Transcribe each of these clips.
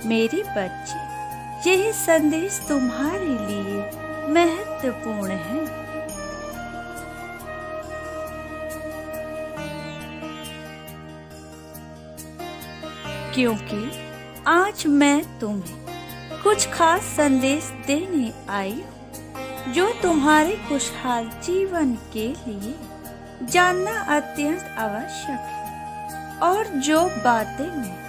मेरे बच्चे, यह संदेश तुम्हारे लिए महत्वपूर्ण है। क्योंकि आज मैं तुम्हें कुछ खास संदेश देने आई हूँ जो तुम्हारे खुशहाल जीवन के लिए जानना अत्यंत आवश्यक है। और जो बातें मैं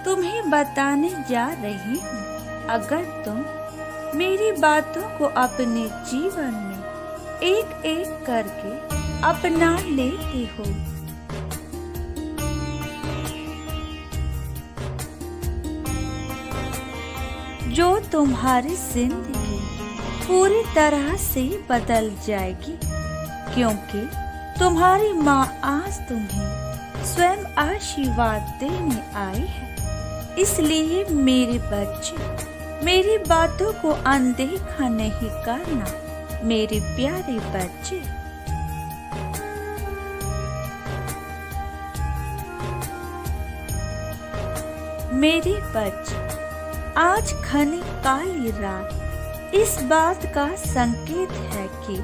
तुम्हें बताने जा रही हूँ, अगर तुम मेरी बातों को अपने जीवन में एक एक करके अपना लेते हो, जो तुम्हारी जिंदगी पूरी तरह से बदल जाएगी। क्योंकि तुम्हारी माँ आज तुम्हें स्वयं आशीर्वाद देने आई है। इसलिए मेरे बच्चे, मेरी बातों को अनदेखा नहीं करना। मेरे प्यारे बच्चे, मेरे बच्चे, आज घनी काली रात इस बात का संकेत है कि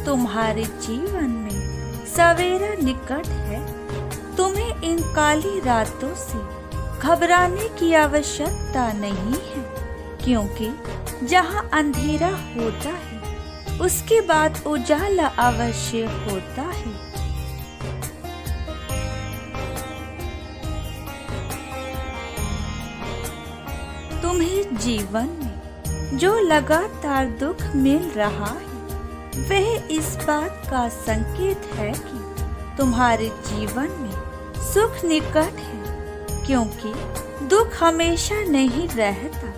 तुम्हारे जीवन में सवेरा निकट है। तुम्हें इन काली रातों से घबराने की आवश्यकता नहीं है, क्योंकि जहाँ अंधेरा होता है उसके बाद उजाला अवश्य होता है। तुम्हें जीवन में जो लगातार दुख मिल रहा है, वह इस बात का संकेत है कि तुम्हारे जीवन में सुख निकट है। क्योंकि दुख हमेशा नहीं रहता।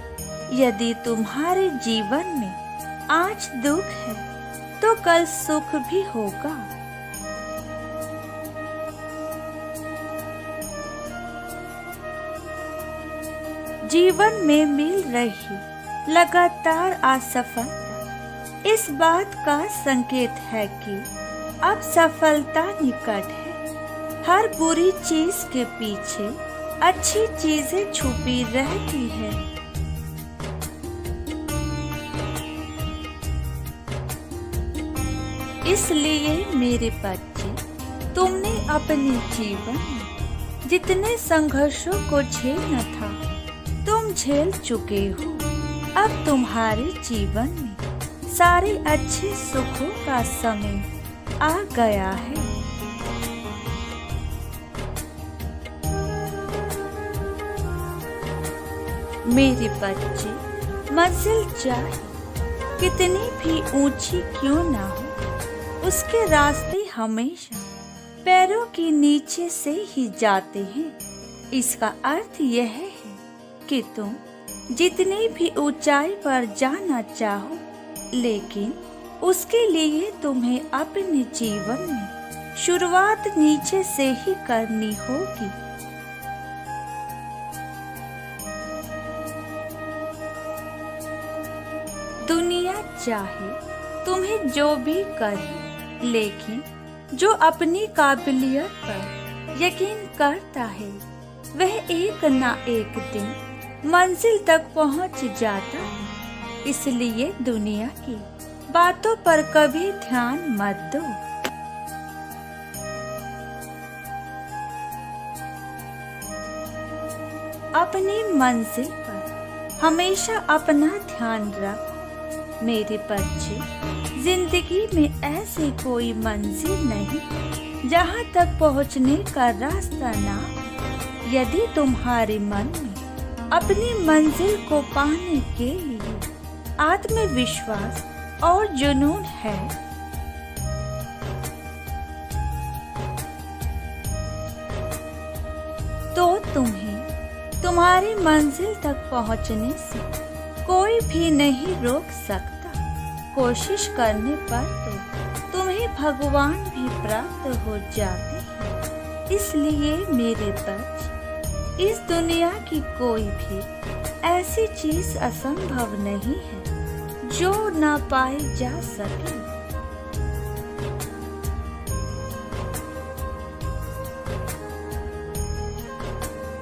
यदि तुम्हारे जीवन में आज दुख है, तो कल सुख भी होगा। जीवन में मिल रही लगातार असफलता इस बात का संकेत है कि अब सफलता निकट है। हर बुरी चीज के पीछे अच्छी चीजें छुपी रहती है। इसलिए मेरे बच्चे, तुमने अपने जीवन में जितने संघर्षों को झेलना था, तुम झेल चुके हो। अब तुम्हारे जीवन में सारे अच्छे सुखों का समय आ गया है। मेरे बच्चे, मंजिल चाहे कितनी भी ऊंची क्यों ना हो, उसके रास्ते हमेशा पैरों के नीचे से ही जाते हैं। इसका अर्थ यह है कि तुम जितनी भी ऊंचाई पर जाना चाहो, लेकिन उसके लिए तुम्हें अपने जीवन में शुरुआत नीचे से ही करनी होगी। दुनिया चाहे तुम्हें जो भी करे, लेकिन जो अपनी काबिलियत पर यकीन करता है, वह एक ना एक दिन मंजिल तक पहुंच जाता है। इसलिए दुनिया की बातों पर कभी ध्यान मत दो। अपनी मंजिल पर हमेशा अपना ध्यान रख। मेरे बच्चे, जिंदगी में ऐसी कोई मंजिल नहीं जहाँ तक पहुँचने का रास्ता ना हो। यदि तुम्हारे मन में अपनी मंजिल को पाने के लिए आत्मविश्वास और जुनून है, तो तुम्हें तुम्हारी मंजिल तक पहुँचने से कोई भी नहीं रोक सकता। कोशिश करने पर तो तुम्हें भगवान भी प्राप्त हो जाते हैं। इसलिए मेरे बच्चे, इस दुनिया की कोई भी ऐसी चीज असंभव नहीं है जो ना पाई जा सके।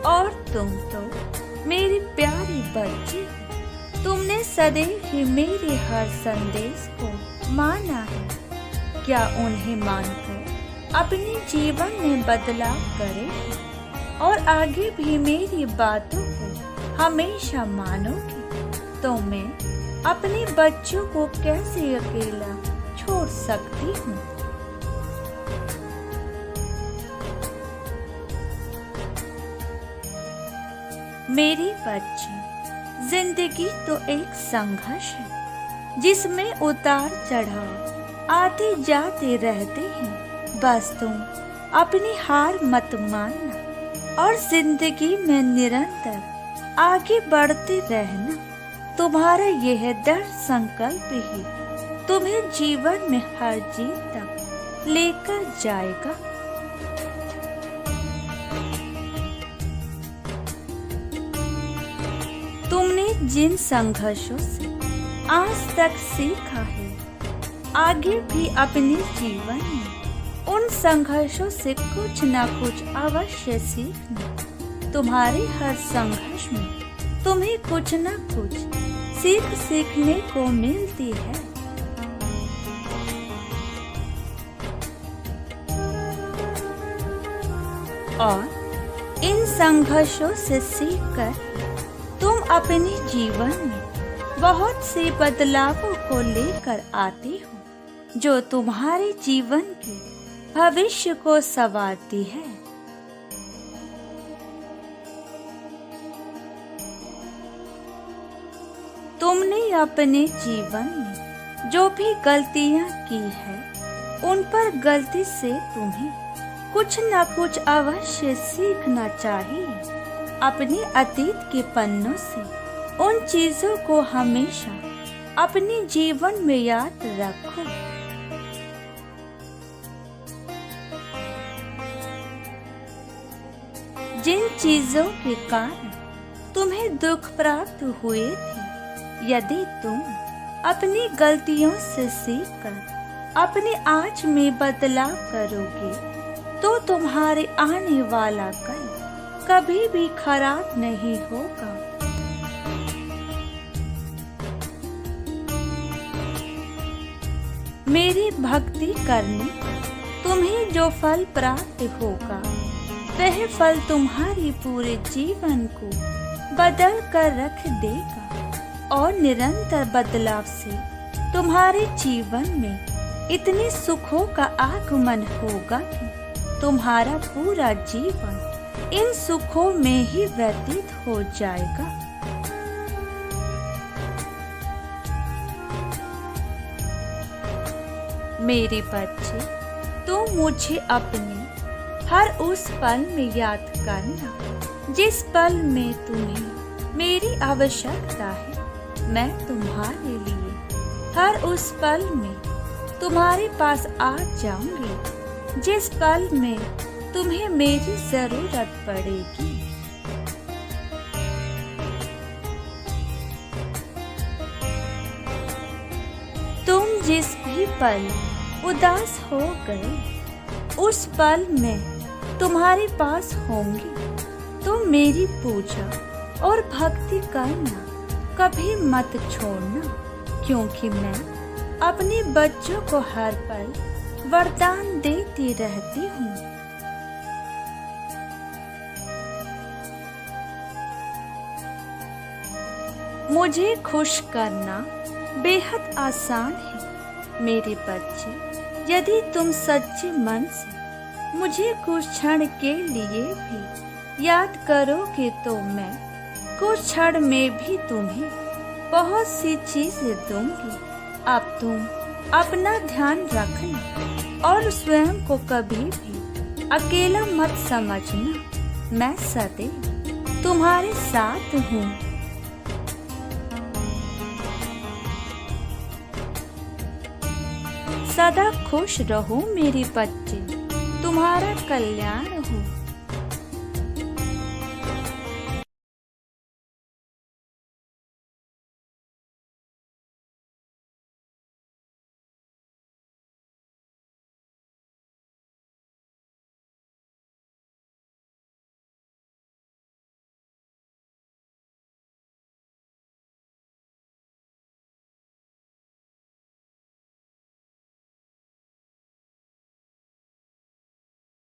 और तुम तो मेरी प्यारी बच्चे हो। तुमने सदैव ही मेरे हर संदेश को माना है। क्या उन्हें मानकर अपने जीवन में बदलाव करें और आगे भी मेरी बातों को हमेशा मानोगे? तो मैं अपने बच्चों को कैसे अकेला छोड़ सकती हूँ? मेरी बच्ची, जिंदगी तो एक संघर्ष है जिसमें उतार चढ़ाव आते जाते रहते हैं। बस तुम अपनी हार मत मानना और जिंदगी में निरंतर आगे बढ़ते रहना। तुम्हारा यह दृढ़ संकल्प ही तुम्हें जीवन में हर जीत तक लेकर जाएगा। तुमने जिन संघर्षों से आज तक सीखा है, आगे भी अपने जीवन में उन संघर्षों से कुछ न कुछ अवश्य सीखना। तुम्हारे हर संघर्ष में तुम्हें कुछ न कुछ सीखने को मिलती है। और इन संघर्षों से सीखकर तुम अपने जीवन में बहुत से बदलावों को लेकर आते हो जो तुम्हारे जीवन के भविष्य को संवारती है। तुमने अपने जीवन में जो भी गलतियां की है, उन पर गलती से तुम्हें कुछ न कुछ अवश्य सीखना चाहिए। अपने अतीत के पन्नों से उन चीजों को हमेशा अपने जीवन में याद रखो। जिन चीजों के कारण तुम्हें दुख प्राप्त हुए थे, यदि तुम अपनी गलतियों से सीखकर अपने आज में बदलाव करोगे, तो तुम्हारे आने वाला कल कभी भी खराब नहीं होगा। मेरी भक्ति करने तुम्हें जो फल प्राप्त होगा, वह फल तुम्हारे पूरे जीवन को बदल कर रख देगा और निरंतर बदलाव से तुम्हारे जीवन में इतने सुखों का आगमन होगा कि तुम्हारा पूरा जीवन इन सुखों में ही व्यतीत हो जाएगा। मेरे बच्चे, तुम मुझे अपने हर उस पल में याद करना जिस पल में तुम्हें मेरी आवश्यकता है। मैं तुम्हारे लिए हर उस पल में तुम्हारे पास आ जाऊंगी जिस पल में तुम्हें मेरी जरूरत पड़ेगी। तुम जिस भी पल उदास हो गए, उस पल में तुम्हारे पास होंगी। तुम मेरी पूजा और भक्ति करना कभी मत छोड़ना, क्योंकि मैं अपने बच्चों को हर पल वरदान देती रहती हूँ। मुझे खुश करना बेहद आसान है। मेरे बच्चे, यदि तुम सच्चे मन से मुझे कुछ क्षण के लिए भी याद करोगे, तो मैं कुछ क्षण में भी तुम्हें बहुत सी चीजें दूंगी। अब तुम अपना ध्यान रखना और स्वयं को कभी भी अकेला मत समझना। मैं सदैव तुम्हारे साथ हूँ। सदा खुश रहो मेरे बच्चे, तुम्हारा कल्याण हो।